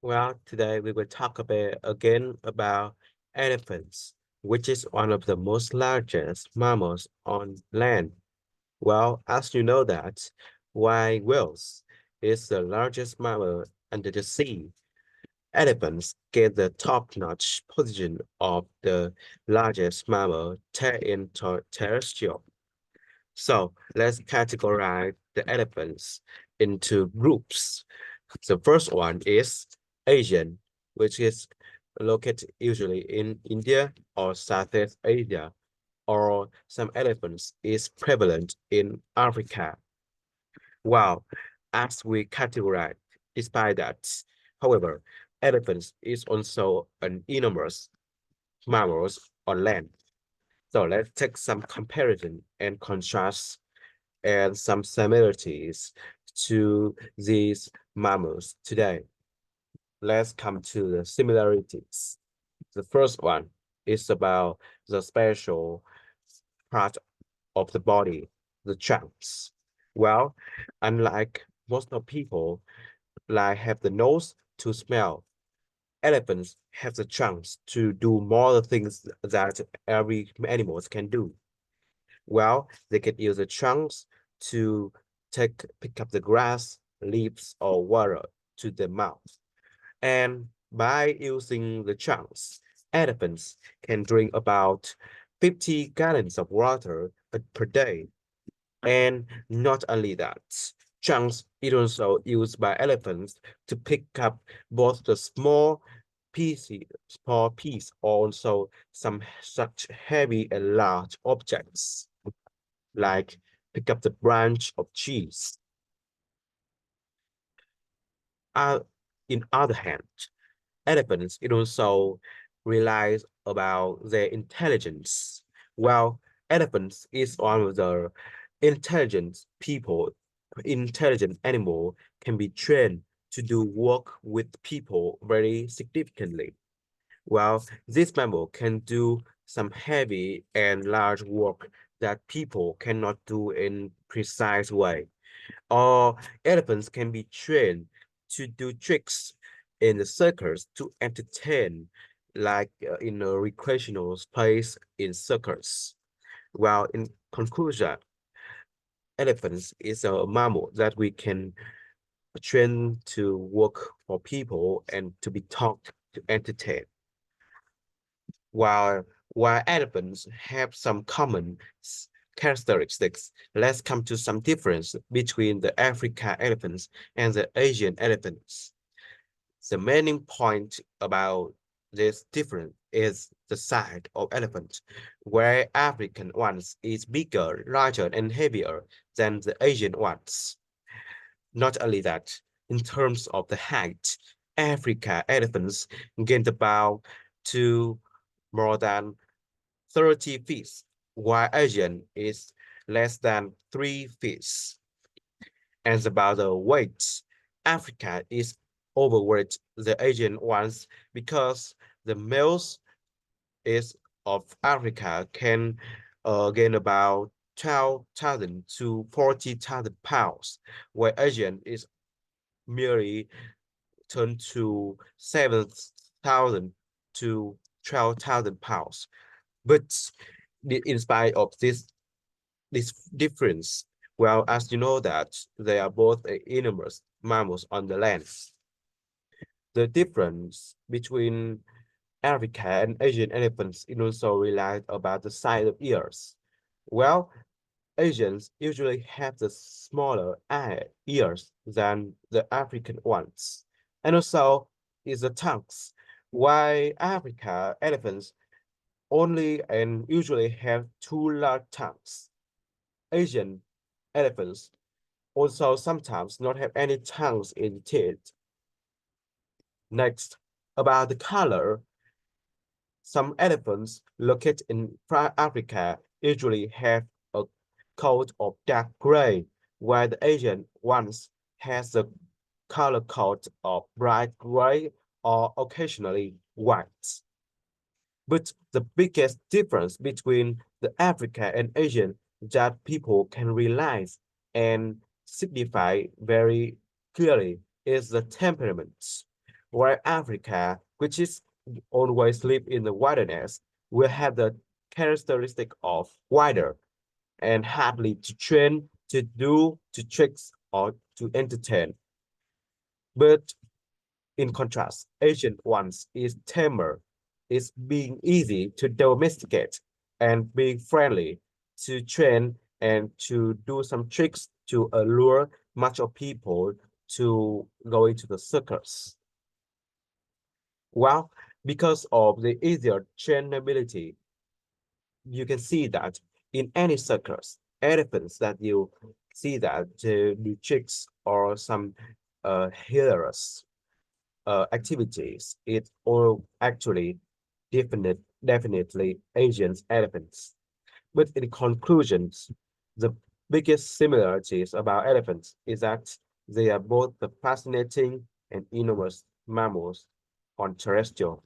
Well, today we will talk again about elephants, which is one of the most largest mammals on land. Well, as you know that, while whales is the largest mammal under the sea, elephants get the top-notch position of the largest mammal terrestrial. So let's categorize the elephants into groups. The first one is Asian, which is located usually in India or Southeast Asia, or some elephants is prevalent in Africa. While as we categorize, despite that, however, elephants is also an enormous mammals on land. So let's take some comparison and contrast and some similarities to these mammals today. Let's come to the similarities. The first one is about the special part of the body, the chunks. Well, unlike most of people like have the nose to smell, elephants have the chunks to do more things that every animals can do. Well, they can use the trunks to pick up the grass, leaves, or water to the mouth. And by using the chunks, elephants can drink about 50 gallons of water per day. And not only that, chunks is also used by elephants to pick up both the small piece, also some such heavy and large objects like pick up the branch of cheese. Uh, in other hand, elephants it also relies about their intelligence. Well, elephants is one of the intelligent people, intelligent animal can be trained to do work with people very significantly. Well, this mammal can do some heavy and large work that people cannot do in precise way. Or elephants can be trained to do tricks in the circus to entertain, like in a recreational space in circus. Well, in conclusion, elephants is a mammal that we can train to work for people and to be taught to entertain. While while elephants have some common characteristics, let's come to some difference between the African elephants and the Asian elephants. The main point about this difference is the size of elephant, where African ones is bigger, larger, and heavier than the Asian ones. Not only that, in terms of the height, Africa elephants gained about to more than 30 feet, while Asian is less than 3 feet. And about the weight, Africa is overweight the Asian ones because the males is of Africa can gain about 12,000 to 40,000 pounds, where Asian is merely turned to 7,000 to 12,000 pounds. But in spite of this difference, well, as you know that they are both enormous mammals on the land. The difference between African and Asian elephants is also relies about the size of ears. Well, Asians usually have the smaller ears than the African ones, and also is the tongues. While Africa elephants only and usually have two large tongues. Asian elephants also sometimes not have any tongues in teeth. Next, about the color, some elephants located in Africa usually have a coat of dark gray, while the Asian ones has a color coat of bright gray or occasionally white. But the biggest difference between the African and Asian that people can realize and signify very clearly is the temperaments. while Africa, which is always live in the wilderness, will have the characteristic of wider and hardly to train, to do, to tricks, or to entertain. But in contrast, Asian ones is tamer, is being easy to domesticate and being friendly to train and to do some tricks to allure much of people to go into the circus. Well, because of the easier trainability, you can see that in any circus, elephants that you see that do tricks or some hilarious activities, it all actually definitely Asian elephants. But in conclusions, the biggest similarities about elephants is that they are both the fascinating and enormous mammals on terrestrial